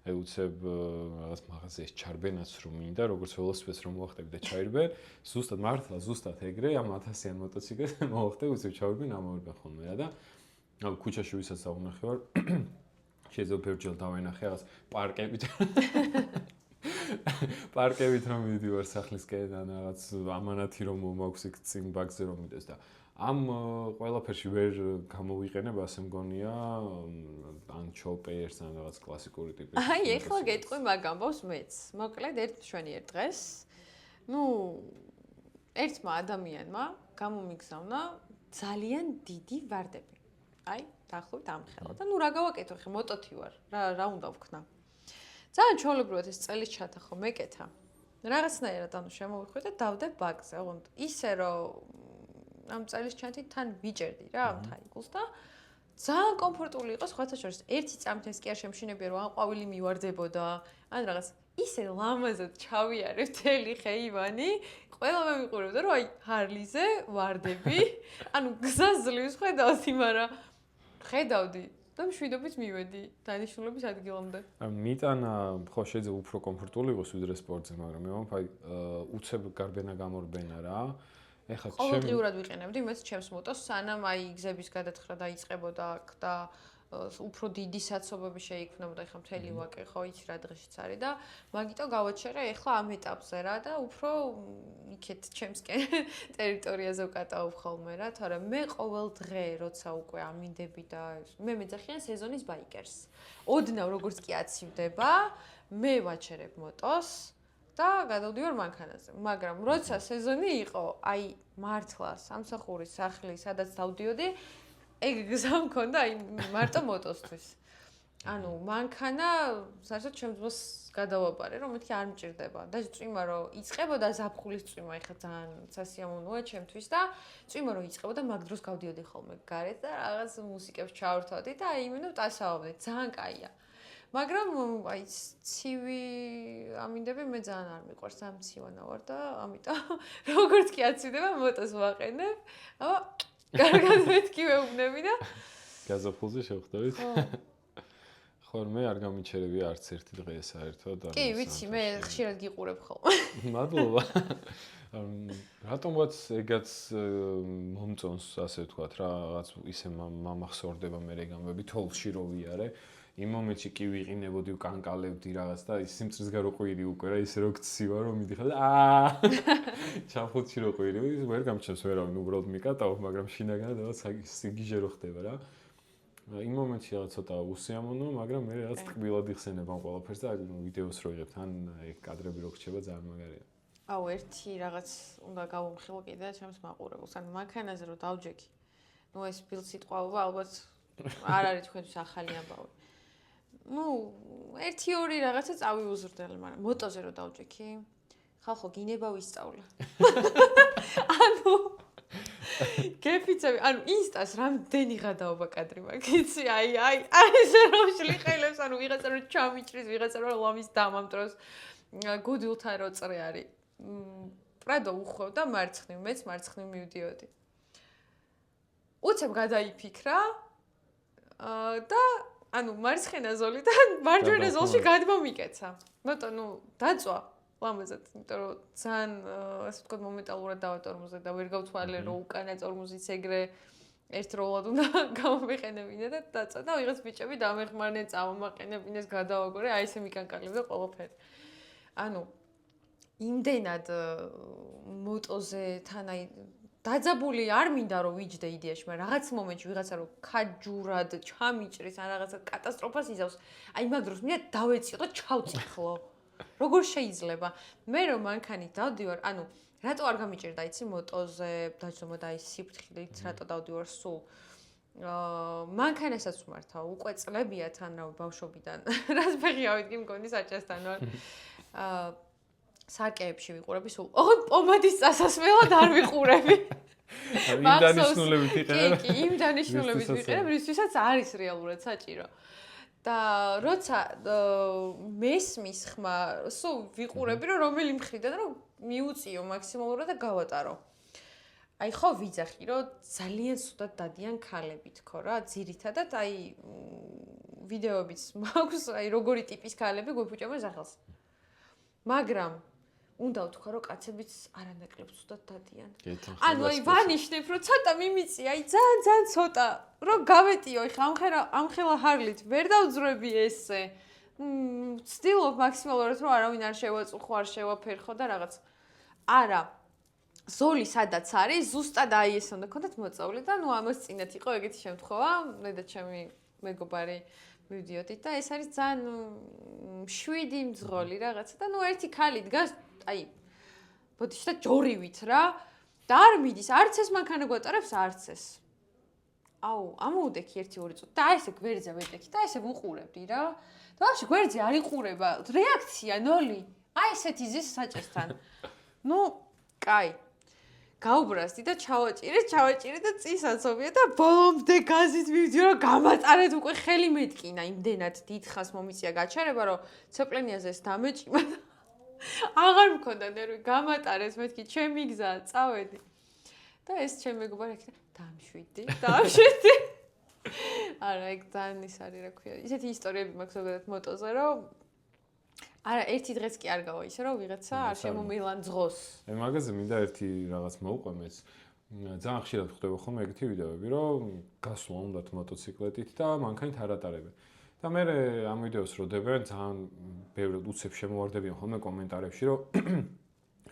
აი უცებ რაღაც მაღაზიაში ჩარბენაც რომ მინდა, როგორც ველოსიპედს რომ მოახტები და ჩაირბენ, ზუსტად მართლა ზუსტად ეგრე ამ 1000-იან მოტოციკლს მოახტები, უცებ ჩავირბენ, ამოვირბენ ხოლმე რა და ქუჩაში ვისაც ავნახე ვარ, შეიძლება ბევრჯერ დავენახე რაღაც პარკებით რომ მივიდივარ სახლისკენ, რაღაც ამანათი რომ მაქვს იქ წინ ბაგზე რომ მიდეს და ამ ყველაფერში ვერ გამოვიყენებ, ასე მგონია, ან ჩოპერს, ან რაღაც კლასიკური ტიპის. აი, ეხლა გეტყვი მაგ ამბავს მეც. მოკლედ ერთ მშვენიერ დღეს, ნუ ერთმა ადამიანმა გამომიგზავნა ძალიან დიდი ვარდები. აი, დაახლოებით ამ ხელა და ნუ რა გავაკეთო ხე, მოტოთი ვარ. რა უნდა ვქნა? ძალიან ჩვეულებრივად ეს წელი ჩათა ხო მეკეთა. რაღაცნაირად ანუ შემოვიხვი და დავდე ბაგზე, ოღონდ ისე რომ ამ წელის ჩანთი თან ვიჭერდი რა ამ თაიგულს და ძალიან კომფორტული იყო სხვათა შორის. ერთი წამით ეს კი არ შემშინებია რომ ამ ყვავილი მივარდებოდა, ან რაღაც ისე ლამაზად ჩავიარე მთელი ხეივანი, ყველა მემიყურებდა რომ აი ჰარლიზე ვარდები, ანუ გზაზლის ხედავდი, მაგრამ ხედავდი და მშვიდობით მივედი დანიშნულების ადგილამდე. მიტანა ხო შეიძლება უფრო კომფორტული იყოს ვიდრე სპორტზე, მაგრამ მე ვამბობ უცებ გარბენა გამორბენა რა. ეხლა ყოველდღიურად ვიყენებდი მეც ჩემს მოტოს, სანამ აი გზების გადათხრა დაიწყებოდა აქ და უფრო დიდი საცობები შეიქმნებოდა, ეხლა მთელი ვაკე ხო იცი რა დღეშიც არის და მაგიტო გავაჩერე ეხლა ამ ეტაპზე რა და უფრო იქეთ ჩემსკენ ტერიტორიაზე ვკატავებ ხოლმე რა, თორემ მე ყოველ დღე როცა უკვე ამინდები და მე მეძახიან სეზონის ბაიკერს. ოდნავ როგორც კი აცივდება, მე ვაჩერებ მოტოს და გადავდივარ მანქანაზე. მაგრამ როცა სეზონი იყო, აი მართლა სამსახურის სახლი, სადაც დავდიოდი, ეგ გზა მქონდა აი მარტო მოტოსთვის. ანუ მანქანა საერთოდ ჩემს დროს გადავაბარე, რომ მეთქი არ მჭირდება. და წვიმა რომ იწყებოდა ზაფხულის წვიმა, ეხლა ძალიან სასიამოვნოა ჩემთვის და წვიმა რომ იწყებოდა, მაგ დროს გავდიოდი ხოლმე გარეთ და რაღაც მუსიკებს ჩავერთვადი და აი იმენო ტასაობდი. ძალიან კაია. მაგრამ აი ცივი ამინდები მე ძალიან არ მიყვარს, ამ ცივანა ვარ და ამიტომ როგორც კი აცივდება მოტოს ვაყენებ, აბა კარგად მეთქი ვეუბნები და გაზაფხულზე შევხვდებით. ხო, მე არ გამიჩერებია არც ერთი დღე საერთოდ. კი, ვიცი, მე ხშირად გიყურებ ხოლმე. მადლობა. რატომღაც ეგაც მომწონს, ასე ვთქვათ, რა, რაღაც ისე მომახსოვრდება მე რეგამები თოლში რო ვიარე. იმ მომენტში კი ვიყინებოდი, ვკანკალებდი რაღაც და ის სიმწრის გარო ყვირი უკვე რა, ისე რო გცივა რომ მიდიხარ და ჩამხუთში რო ყვირი, ვერ გამჩნევს ვერავინ, უბრალოდ მიკატავ, მაგრამ შინაგანად რაღაც სიგიჟე რო ხდება რა. იმ მომენტში რაღაც ცოტა უსიამოვნო, მაგრამ მე რაღაც ტკბილად იხსენებ ამ ყველაფერს და ვიდეოს რო იღებ, თან ეგ კადრები რო რჩება ძალიან მაგარია. აუ, ერთი რაღაც უნდა გავუმხილო კიდე ჩემს მაყურებელს, ან მანქანაზე რო დავჯექი. ნუ ეს ფილსიტყვაობა ალბათ არ არის თქვენთვის ახალი ამბავი. ნუ 1-2 რაღაცა წავიუზრდელი, მაგრამ მოტოზე რო დავჯექი, ხალხო გინება ვისწავლე. ანუ გეფიცები, ანუ ინსტას რამდენი გადაობა კადრი მაქვს, იცი, აი ესე რომ შლიხელებს, ანუ ვიღაცა რო ჩამიჭრის, ვიღაცა რო ლამის დამამტროს, გუდილთან რო წრე არის. პრადო უხვევ და მარცხნივ, მეც მარცხნივ მივდიოდი. უცებ გადაიფიქრა და ანუ მარცხენა ზოლიდან მარჯვენა ზოლში გადმომიკეცა. ნოტო, დაწვა ლამაზად, იმიტომ რომ ძალიან ასე ვთქვათ მომენტალურად დავატორმოზე და ვერ გავთვალე რომ უკანა ტორმოზიც ეგრე ერთდროულად უნდა გამომიყენებინე და დაწვა და ვიღაც ბიჭები დამეხმარნენ წამომაყენებინეს გადავაგორე, აი ესე მიკანკალებდა ყველაფერი. ანუ იმდენად მოტოზე თან აი დაძაბული არ მინდა რომ ვიჯდე იდეაში, მაგრამ რაღაც მომენტში ვიღაცა რომ ქაჯურად ჩამიჭრის ან რაღაცა კატასტროფას იზავს, აი მაგ დროს მინდა დავეციო და ჩავწიხლო. როგორ შეიძლება? მე რომ მანქანით დავდივარ, ანუ რატო არ გამიჭირდა იცი მოტოზე, დაჯდომა და აი სიფრთხილით რატო დავდივარ სულ? მანქანასაც ვმართავ, უკვე წლებია თან რა ბავშვობიდან. რას ფეხიავით კი მგონი საჭესთან ვარ. სარკეებში ვიყურები სულ. ოღონდ პომადის წასასვლელად არ ვიყურები. იმ დანიშნულებით იყენებ. კი, იმ დანიშნულებით ვიყენებ, რისთვისაც არის რეალურად საჭირო. და როცა მესმის ხმა, სულ ვიყურები რომ რომელი მხრიდან რომ მიუწიო მაქსიმალურად და გავატარო. აი ხო ვიძახი რომ ძალიან სუდად დადიან ქალები თქო რა, ძირითადად აი ვიდეოებიც მაქვს, აი როგორი ტიპის ქალები გვეფუჭებენ სახელს. მაგრამ უნდა ვთქვა რომ კაცებიც არანაკლებ სუდად დადიან. ანუ აი ვანიშნებ რომ ცოტა მიმიწია, აი ძალიან ცოტა რომ გავეტიო, ეხლა ამხელა ჰარლით ვერ დავძრები ესე. ვცდილობ მაქსიმალურად რომ არავინ არ შევაწუხო, არ შევაფერხო და რაღაც. არა. ზოლი სადაც არის, ზუსტად აი ეს უნდა გქონდეთ მოწავლე და ამას წინათ იყო ეგეთი შემთხვევა, მე და ჩემი მეგობარი მივდიოდით და ეს არის ძალიან 7 მძღოლი რაღაცა და ერთი ქალი დგას აი ბოდიში და ჯორივით რა და არ მიდის არც ეს მანქანა გვატარებს არც ეს აუ ამოვდექი 1-2 წუთი და ესე გვერდზე ვეტექი და ესე ვუყურებდი რა და ვაფშე გვერდზე არ იყურება რეაქცია 0 აი ესეთი ზის საჭესთან კაი გაუბრასდი და ჩავაჭირე და წისაცობია და ბოლომდე გაზით მივდიო რომ გამატარეთ უკვე ხელი მეტკინა იმდენად დიდხანს მომიწია გაჩერება რომ ცეპლენიაზე ეს დამეჭიმა აღარ მქონდა ნერვი გამატარეს მეთქი ჩემი გზა წავედი და ეს ჩემი მეგობარი ეკიდა დამშვიდი არა ეგ ძალიან ის არის რა ქვია ისეთი ისტორიები მაქვს ზოგადად მოტოზე რომ არა ერთი დღეს კი არ გავა ისე რომ ვიღაცა არ შემომილან ძღოს მე მაგაზე მინდა ერთი რაღაც მოუყვემეც ძალიან ხშირად ხდება ხოლმე ეგეთი ვიდეოები რომ გასვლა უნდათ მოტოციკლეტით და მანქანით არ ატარებენ და მე ამ ვიდეოს რო დებენ ძალიან ბევრი უცებ შემოვარდებიან ხოლმე კომენტარებში რომ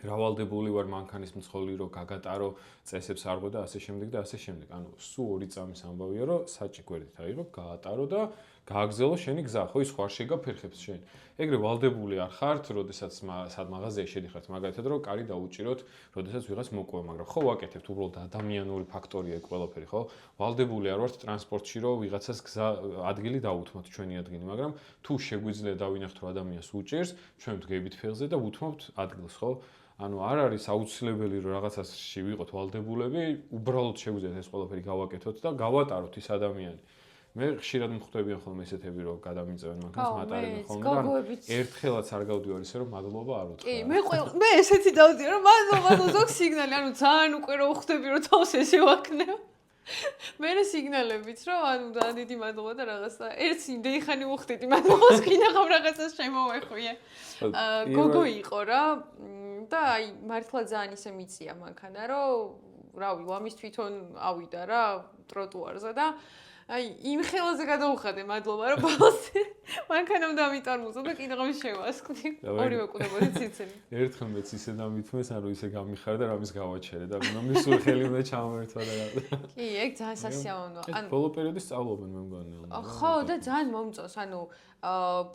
რავალდებული ვარ მანქანის მძღოლი რომ გაგატარო წესებს არ ყვე და ასე შემდეგ და ასე შემდეგ ანუ სულ 2 წამის ამბავია რომ საჭი გვერდით აიღო გაატარო და გააგზელო შენი გზა ხო ის ხوار შეგაფერხებს შენ ეგრე ვალდებული არ ხართ როდესაც სად მაღაზიაში შედიხართ მაგალითად რომ კარი დაუჭიროთ როდესაც ვიღაც მოკვევა მაგრამ ხო ვაკეთებთ უბრალოდ ადამიანური ფაქტორია ეგ ყველაფერი ხო ვალდებული არ ვართ ტრანსპორტში რომ ვიღაცას გზა ადგილი დაუთმოთ ჩვენი ადგილი მაგრამ თუ შეგვიძლია დავინახოთ რომ ადამიანს უჭირს ჩვენ ვდგებით ფეხზე და ვუთმობთ ადგილს ხო ანუ არ არის აუცილებელი რომ რაღაცაში ვიყოთ ვალდებულები უბრალოდ შეგვიძლია ეს ყველაფერი გავაკეთოთ და გავატაროთ ის ადამიანი მე ხშირად მხვდებიან ხოლმე ესეთები რომ გადამიწევენ მანქანას მატარებენ ხოლმე და ერთხელაც არ გავდივარ ისე რომ მადლობა არ უთხრა. კი, მე ესეთი დავდივარ რომ მადლობა ზოგ სიგნალი, ანუ ძალიან უკვე რომ ხვდები რომ თავს ესე ვაქნევ. მე სიგნალებით რომ ანუ ძალიან დიდი მადლობა და რაღაცა ერთს იმდენი უხდიდი მადლობას გინახავ რაღაცას შემოვეხვიე. გოგო იყო რა და აი მართლა ძალიან ისე მიწია მანქანა რომ რავი ლამის თვითონ ავიდა რა ტროტუარზე და აი იმ ხელაზე გადავუხადე მადლობა რომ ბოლოს მანქანამ დამიტარმოზა და კიდევ შევასკდი ორივე კვდებოდი ციცელი ერთხელ მეც ისე დამითმეს ანუ ისე გამიხარ და რამის გავაჩერე და მისულ ხელი უნდა ჩამოერთვა და კი ეგ ძალიან სასიამოვნოა ანუ ბოლო პერიოდი სწავლობენ მე მგონი ხო და ძალიან მომწონს ანუ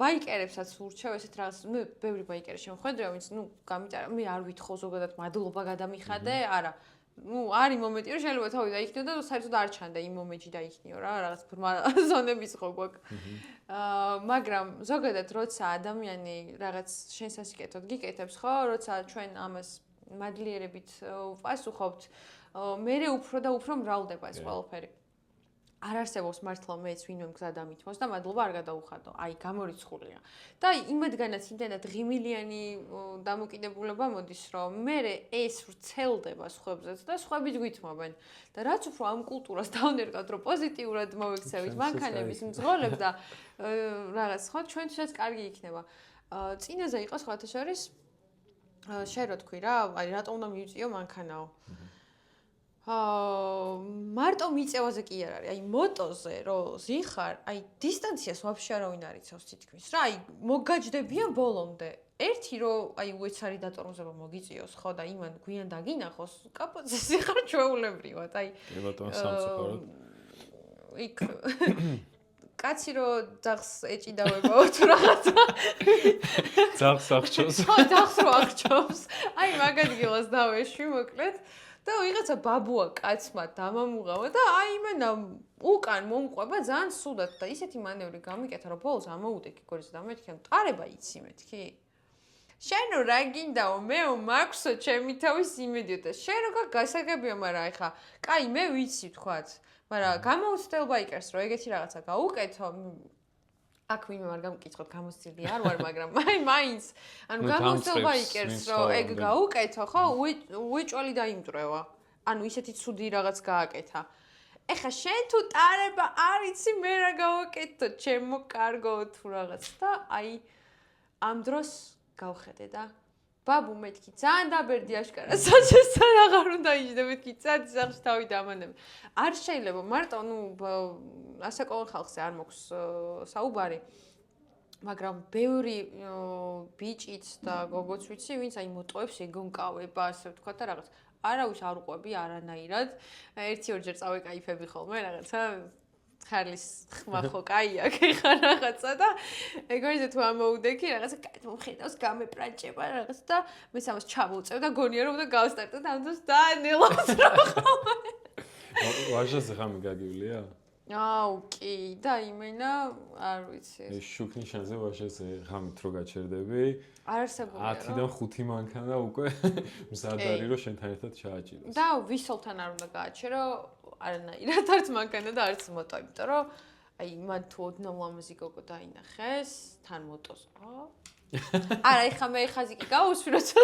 ბაიკერებსაც ურჩევ ესეთ რაღაც მე ბევრი ბაიკერი შემოხვედრია ვინც გამიტარა მე არ ვითხოვ ზოგადად მადლობა გადამიხადე არა არის მომენტი რომ შეიძლება თავი დაიქნიო და საერთოდ არ ჩანდა იმ მომენტში დაიქნიო რა რაღაც ბრმა ზონების ხო გვაქვს მაგრამ ზოგადად როცა ადამიანი რაღაც შენ სასიკეთოდ გიკეთებს ხო როცა ჩვენ ამას მადლიერებით ვპასუხობთ მე უფრო და უფრო მრავლდება ეს ყველაფერი არ არსებობს მართლა მეც ვინმე მგზად ამითმოს და მადლობა არ გადაუხადო. აი, გამორიცხულია. და იმათგანაც იმდენად ღიმილიანი დამოკიდებულება მოდის, რომ მე ეს ვრცელდება სხვებზეც და სხვები გვითმობენ. და რაც უფრო ამ კულტურას დავნერგავთ, რომ პოზიტიურად მოვიქცევით მანქანების მძღოლებს და რაღაც ხო ჩვენთვისაც კარგი იქნება. წინაზე იყო სხვათა შორის შენ რო თქვი რა, აი რატომ უნდა მივწიო მანქანაო. მარტო მიწევაზე კი არ არის. აი მოტოზე რო ზიხარ, აი დისტანციას ვაფშე არავინ არ იცავს თითქმის. რა, აი მოგაჯდებიან ბოლომდე. ერთი რო აი უეცარი დატორმოზება მოგიწიოს, ხო და იმან გვიან დაგინახოს, კაპოტზე ზიხარ ჩვეულებრივად. აი კი ბატონო სამწუხაროდ. იქ კაცი რო ძაღს ეჭიდავებაო თუ რაღაცა. ძაღს აღჭოს. ხო, ძაღს რო აღჭოს. აი მაგ ადგილას დავეშვი მოკლედ. და ვიღაცა ბაბუა კაცმა დამამუღავა და აი იმენა უკან მომყვება ძალიან სუდად და ისეთი მანევრი გამიკეთა რომ ბოლოს ამოუდექი გორიზე და მეთქი რომ ტარება იცი მეთქი შენ რა გინდაო მე მაქვსო ჩემი თავის იმედიო და შენ როგორ გასაგებია მაგრამ აი ხა კაი მე ვიცი თქვათ მაგრამ გამოუცდელობა იკერს რომ ეგეთი რაღაცა გაუკეთო აქ ვინმე არ გამკითხოთ გამოცდილი არ ვარ მაგრამ მაინც ანუ გამოუცდელობა ikers რომ ეგ გაუკეთო ხო უეჭველი დაიმტრევა ანუ ისეთი ცუდი რაღაც გააკეთა ეხა შენ თუ ტარება არ იცი მე რა გავაკეთო ჩემო კარგო თუ რაღაც და აი ამ დროს გავხედე და ბაბუ მეთქი ძალიან დაბერდი აშკარა საჩესთან აღარ უნდა იჯდე მეთქი წადი სახში თავი დამანები არ შეიძლება მარტო ნუ ასაკოვან ხალხზე არ მოქვს საუბარი მაგრამ ბევრი ბიჭიც და გოგოც ვიცი ვინც აი მოტოებს ეგონკავება ასე ვთქვა და რაღაც არავის არ უყვები არანაირად ერთი ორჯერ წავეკაიფები ხოლმე რაღაცა ხარლის ხმა ხო კაია ხა რაღაცა და ეგოიზე თუ ამოუდექი რაღაცა კაი მომხედავს გამეპრანჭება რაღაც და მე სამას ჩამოვწევ და გონია რომ უნდა გავსტარტო და ამ დროს დაანელავს რა ხოლმე ვაჟაზე ხამი გაგივლია? აუ კი და იმენა არ ვიცი ეს შუქნის შენზე ვაჟაზე ხამით რო გაჩერდები არ არსებობია 10-დან 5 მანქანა უკვე მზად არის რომ შენთან ერთად ჩააჭიროს და ვისოლთან არ უნდა გააჩერო არანაირად არც მანქანა და არც მოტო იმიტომ რომ აი მან თუ ოდნავ ლამაზი გოგო დაინახეს თან მოტოს არა ეხა მე ხაზი კი გავუსვი როცა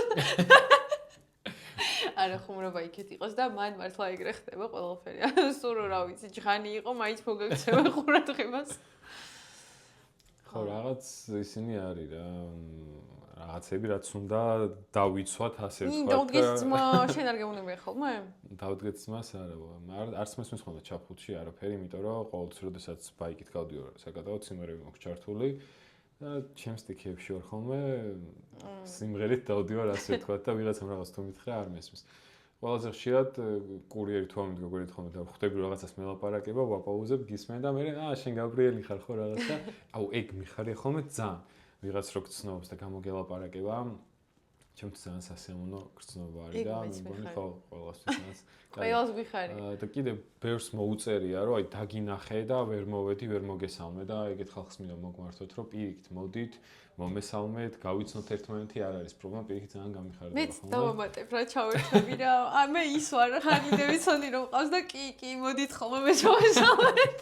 არა ხუმრობა იქეთ იყოს და მან მართლა ეგრე ხდება ყველაფერი. სულ რა ვიცი, ჯღანი იყო, მაინც მოგექცევა ყურადღებას. ხო, რაღაც ისინი არის რა. რაღაცები რაც უნდა დავიცვათ ასე ვთქვათ. დავდგეს ძმა, შენ არ გეუბნებია ხოლმე? დავდგეს ძმას არა, არც მესმის ხოლმე ჩაფხუტში არაფერი, იმიტომ რომ ყოველთვის როდესაც ბაიკით გავდივარ, საკადაო სიმღერები მაქვს ჩართული. და ჩემს სტიქებში ვარ ხოლმე სიმღერით დავდივარ ასე ვთქვათ და ვიღაცამ რაღაც თუ მითხრა არ მესმის. ყველაზე ხშირად კურიერი თუ ამით გოგონით ხოლმე და ხვდები რაღაცას მელაპარაკება, ვაპაუზებ, გისმენ და მე შენ გაბრიელი ხარ ხო რაღაცა. აუ ეგ მიხარია ხოლმე ძალიან. ვიღაც რო გწნობს და გამოგელაპარაკება. ჩემთვის ძალიან სასიამოვნო გრძნობა არის და მე მგონი ხო ყველასთვის ყველას ვიხარი. და კიდე ბევრს მოუწერია რომ აი დაგინახე და ვერ მოვედი, ვერ მოგესალმე და ეგეთ ხალხს მინდა მოგმართოთ რომ პირიქით მოდით, მომესალმეთ, გავიცნოთ ერთმანეთი არ არის პრობლემა, პირიქით ძალიან გამიხარდება მეც დავამატებ რა ჩავერთები რა. მე ის ვარ ხარი დევიცონი რომ ყავს და კი მოდით ხოლმე მე ჩავესალმეთ.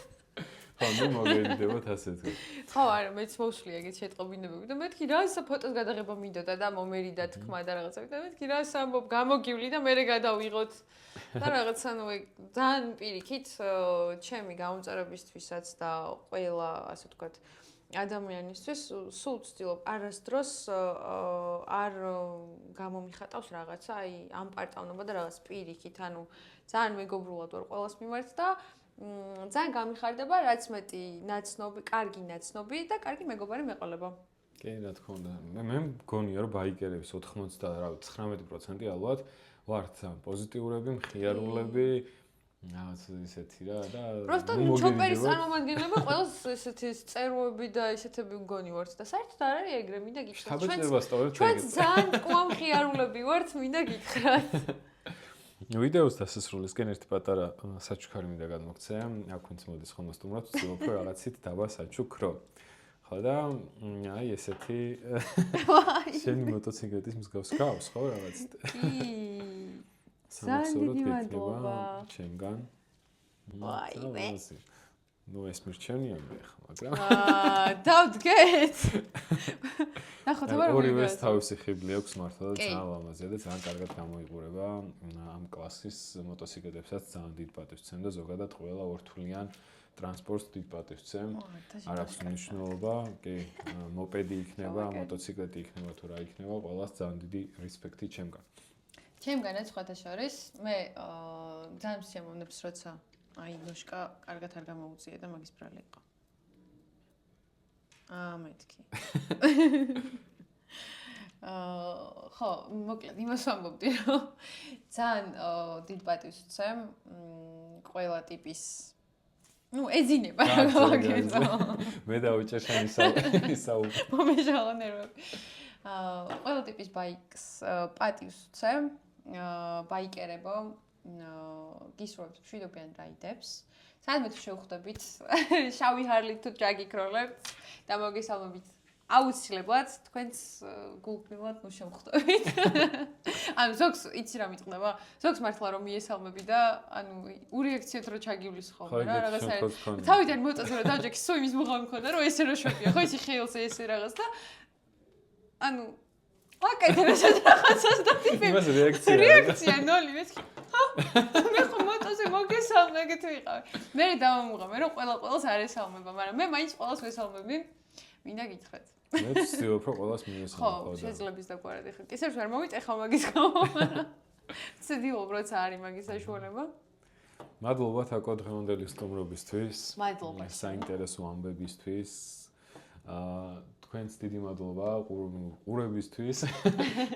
ხო, ნუ მოგეიდებათ ასე თქვა. ხო, არა, მეც მოვშლი ეგეთ შეტყობინებები და მეთქი რა ისა ფოტოს გადაღება მინდოდა და მომერიდა თქმა და რაღაცა და მეთქი რა სამბობ გამოგივლი და მე გადავიღოთ და რაღაცა ნუ ძალიან პირიქით ჩემი გამომწერებისთვისაც და ყველა ასე ვთქვათ ადამიანისთვის სულ ვცდილობ არასდროს არ გამომიხატავს რაღაცა აი ამ პარტავნობა და რაღაც პირიქით ანუ ძალიან მეგობრულად ვარ ყველას მიმართ და ძალიან გამიხარდება რაც მეტი ნაცნობი, კარგი ნაცნობი და კარგი მეგობარი მეყოლება. კი, რა თქმა უნდა. მე მგონია რომ ბაიკერების 99% ალბათ ვართ ძალიან პოზიტიურები, მხიარულები, რაღაც ისეთი რა და просто ჩოპერის წარმომადგენლები ყველას ესეთი წეროები და ესეთები მგონი ვართ და საერთოდ არ არის ეგრე, მინდა გითხრათ. ჩვენ ძალიან ყუამ მხიარულები ვართ, მინდა გითხრათ. ვიდეოს დასასრულისკენ ერთი პატარა საჩუქარი მინდა გადმოგცე. აქვენც მოდის ხოლმე სტუმრად, ვცდილობ რომ რაღაცით დაბა საჩუქრო. ხო და აი ესეთი შენი მოტოციკლეთის მსგავს გავს ხო რაღაცით. კი. ძალიან დიდი მადლობა. ჩემგან. ვაიმე. ნუ ეს მირჩენია მე ხა, მაგრამ დავდგეთ. ნახოთ აბა როგორ ორივეს თავისი ხიბლი აქვს მართლა და ძალიან ლამაზია და ძალიან კარგად გამოიყურება ამ კლასის მოტოციკლებსაც ძალიან დიდ პატივს ცემ და ზოგადად ყველა ორთვლიან ტრანსპორტს დიდ პატივს ცემ. არ აქვს მნიშვნელობა, კი, მოპედი იქნება, მოტოციკლეტი იქნება თუ რა იქნება, ყველას ძალიან დიდი რესპექტი ჩემგან. ჩემგანაც სხვათა შორის მე ძალიან სიამოვნებს როცა აი ნოშკა კარგად არ გამოუწია და მაგის ბრალი იყო. მეთქი. ხო, მოკლედ იმას ვამბობდი, რომ ძალიან დიდ პატივს ვცემ ყველა ტიპის ეძინება რა გავაკეთო. მე დავიჭერ შენ ისაუბ. მომეშალა ნერვები. ყველა ტიპის ბაიკს პატივს ვცემ, ბაიკერებო, გისურვებთ მშვიდობიან რაიდებს. სადმე თუ შევხვდებით შავი ჰარლი თუ ჯაგი კროლებთ და მოგესალმებით აუცილებლად თქვენს გულგრილად ნუ შევხვდებით. ანუ ზოგს იცი რა მიტყდება? ზოგს მართლა რომ მიესალმები და ანუ ურეაქციოთ რო ჩაგივლის ხოლმე რა რაღაცა. თავიდან მოწოდეს რომ დავჯექი სულ იმის მუღამი მქონდა რომ ესე რო შვებია. ხო იცი ხეილზე ესე რაღაც და ანუ აკეთებ ესე რაღაცას და ტიპი. იმას რეაქცია. რეაქცია ნოლი მეთქი. მე ხო მოტოზე მოგესალმე ეგეთ ვიყავი. მე დავამუღამე რომ ყველას არ ესალმება, მაგრამ მე მაინც ყველას ვესალმები. მინდა გითხრათ. მე ვცდილობ რომ ყველას მიესალმო. ხო, შეძლებს დაგვარად ეხლა. კისერს ვერ მომიწეხავ მაგის გამო, მაგრამ ვცდილობ როცა არის მაგის საშუალება. მადლობა თაკო დღევანდელი სტუმრობისთვის. მადლობა. საინტერესო ამბებისთვის. თქვენს დიდი მადლობა ყურებისთვის,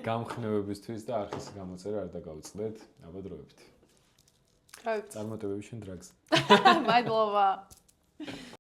გამხნევებისთვის და არხის გამოწერა არ დაგავიწყდეთ. აბა დროებით. დროებით. წარმატებები შენ დრაგს. მადლობა.